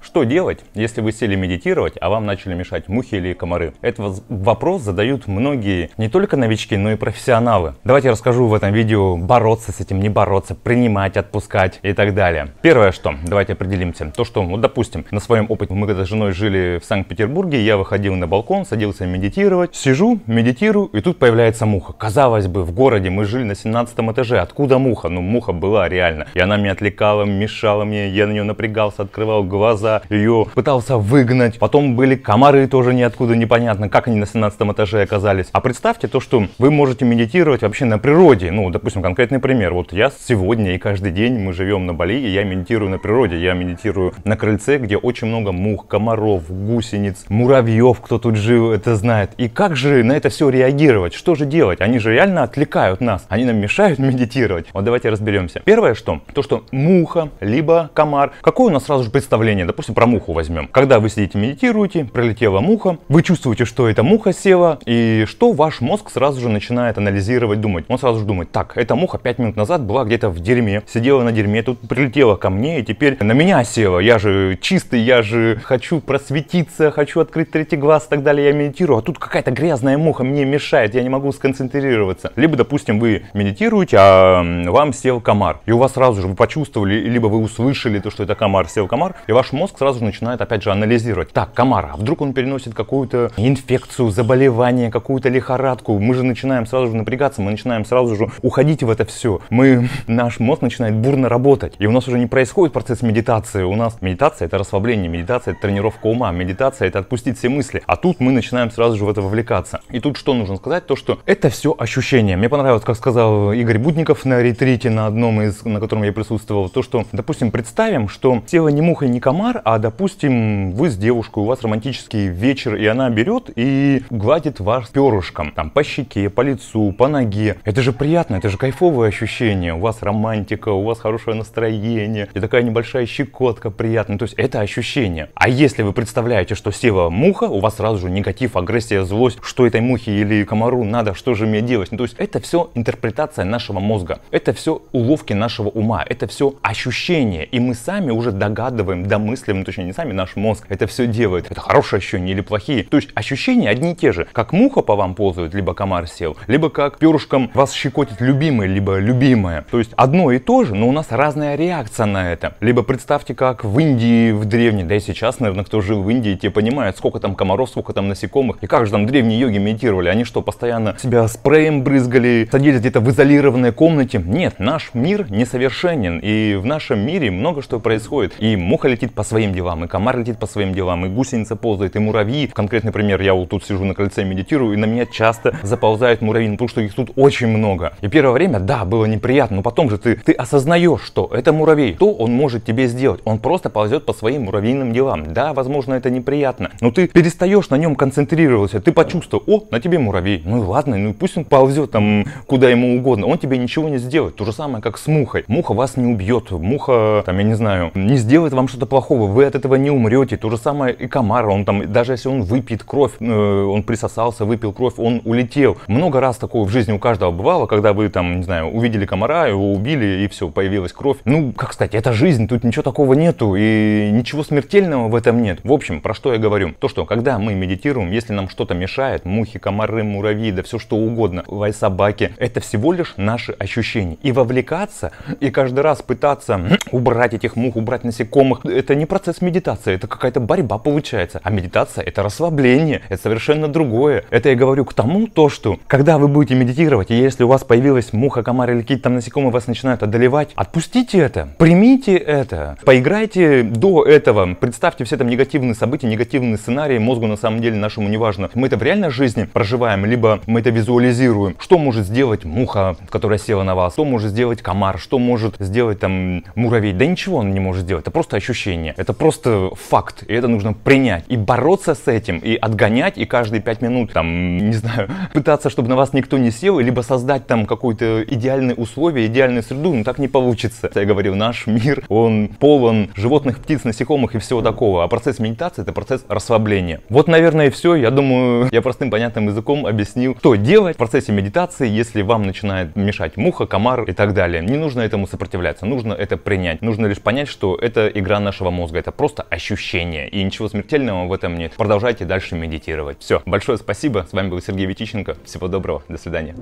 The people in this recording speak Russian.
Что делать, если вы сели медитировать, а вам начали мешать мухи или комары? Этот вопрос задают многие, не только новички, но и профессионалы. Давайте я расскажу в этом видео, бороться с этим, не бороться, принимать, отпускать и так далее. Первое что, давайте определимся. То, что, вот, допустим, на своем опыте, мы когда с женой жили в Санкт-Петербурге, я выходил на балкон, садился медитировать, сижу, медитирую, и тут появляется муха. Казалось бы, в городе мы жили на 17 этаже, откуда муха? Ну, муха была реально. И она меня отвлекала, мешала мне, я на нее напрягался, открывал глаза, ее пытался выгнать. Потом были комары тоже ниоткуда, непонятно, как они на 17 этаже оказались. А представьте то, что вы можете медитировать вообще на природе. Ну, допустим, конкретный пример. Вот я сегодня и каждый день мы живем на Бали, и я медитирую на природе. Я медитирую на крыльце, где очень много мух, комаров, гусениц, муравьев, кто тут жил, это знает. И как же на это все реагировать? Что же делать? Они же реально отвлекают нас. Они нам мешают медитировать. Вот давайте разберемся. Первое что? То, что муха, либо комар. Какое у нас сразу же представление? Допустим, про муху возьмем. Когда вы сидите медитируете, прилетела муха, вы чувствуете, что эта муха села, и что ваш мозг сразу же начинает анализировать, думать. Он сразу же думает: так, эта муха 5 минут назад была где-то в дерьме, сидела на дерьме, тут прилетела ко мне, и теперь на меня села. Я же чистый, я же хочу просветиться, хочу открыть третий глаз и так далее, я медитирую, а тут какая-то грязная муха мне мешает, я не могу сконцентрироваться. Либо, допустим, вы медитируете, а вам сел комар, и у вас сразу же вы почувствовали, либо вы услышали то, что это комар, сел комар, и ваш мозг сразу же начинает опять же анализировать. Так, комар, а вдруг он переносит какую-то инфекцию, заболевание, какую-то лихорадку? Мы же начинаем сразу же напрягаться, мы начинаем сразу же уходить в это все. Наш мозг начинает бурно работать. И у нас уже не происходит процесс медитации. У нас медитация — это расслабление, медитация — это тренировка ума, медитация — это отпустить все мысли. А тут мы начинаем сразу же в это вовлекаться. И тут что нужно сказать? То, что это все ощущения. Мне понравилось, как сказал Игорь Будников на ретрите, на одном из, на котором я присутствовал, то, что, допустим, представим, что села не муха, не комар, а, допустим, вы с девушкой, у вас романтический вечер, и она берет и гладит вас перышком, там, по щеке, по лицу, по ноге. Это же приятно, это же кайфовое ощущение. У вас романтика, у вас хорошее настроение, и такая небольшая щекотка приятная. То есть это ощущение. А если вы представляете, что села муха, у вас сразу же негатив, агрессия, злость, что этой мухе или комару надо, что же мне делать? Ну, то есть это все интерпретация нашего мозга, это все уловки нашего ума, это все ощущения, и мы сами уже догадываем, домысливаем, точнее не сами, наш мозг это все делает. Это хорошие ощущения или плохие. То есть ощущения одни и те же. Как муха по вам ползает, либо комар сел, либо как перышком вас щекотит любимый, либо любимая. То есть одно и то же, но у нас разная реакция на это. Либо представьте, как в Индии в древней, да и сейчас, наверное, кто жил в Индии, те понимают, сколько там комаров, сколько там насекомых. И как же там древние йоги медитировали? Они что, постоянно себя спреем брызгали, садились где-то в изолированной комнате? Нет, наш мир несовершенен. И в нашем мире много что происходит. И муха летит по своим делам, и комар летит по своим делам, и гусеница ползает, и муравьи. Конкретный пример: я вот тут сижу на крыльце, медитирую, и на меня часто заползают муравьи, потому что их тут очень много. И первое время, да, было неприятно, но потом же ты осознаешь, что это муравей. Что он может тебе сделать? Он просто ползет по своим муравьиным делам. Да, возможно, это неприятно, но ты перестаешь на нем концентрироваться. Ты почувствовал: о, на тебе муравей. Ну и ладно, ну и пусть он ползет там куда ему угодно. Он тебе ничего не сделает. То же самое, как с мухой. Муха вас не убьет. Муха, там, я не знаю, не сделает вам что-то плохого. Вы от этого не умрете. То же самое и комар. Он там, даже если он выпьет кровь, он присосался, выпил кровь, он улетел. Много раз такое в жизни у каждого бывало, когда вы там, не знаю, увидели комара, его убили, и все, появилась кровь. Ну, как кстати, это жизнь, тут ничего такого нету, и ничего смертельного в этом нет. В общем, про что я говорю? То, что когда мы медитируем, если нам что-то мешает, мухи, комары, муравьи, да все что угодно, лай собаки, это всего лишь наши ощущения. И вовлекаться, и каждый раз пытаться убрать этих мух, убрать насекомых, это не процесс медитации, это какая-то борьба получается. А медитация — это расслабление, это совершенно другое. Это я говорю к тому, то, что когда вы будете медитировать, и если у вас появилась муха, комар или какие-то там насекомые вас начинают одолевать, отпустите это, примите это, поиграйте до этого, представьте все там негативные события, негативные сценарии. Мозгу на самом деле нашему не важно, мы это в реальной жизни проживаем, либо мы это визуализируем. Что может сделать муха, которая села на вас? Что может сделать комар? Что может сделать там муравей? Да ничего он не может сделать, это просто ощущение, это просто факт, и это нужно принять и бороться с этим, и отгонять, и каждые 5 минут там, не знаю, пытаться, чтобы на вас никто не сел, либо создать там какое-то идеальное условие, идеальную среду, но так не получится. Я говорил, наш мир, он полон животных, птиц, насекомых и всего такого, а процесс медитации — это процесс расслабления. Вот, наверное, и все. Я думаю, я простым понятным языком объяснил, что делать в процессе медитации, если вам начинает мешать муха, комар и так далее. Не нужно этому сопротивляться, нужно это принять, нужно лишь понять, что это игра нашего мозга. мозга, это просто ощущение. И ничего смертельного в этом нет. Продолжайте дальше медитировать. Все, большое спасибо. С вами был Сергей Витиченко. Всего доброго. До свидания.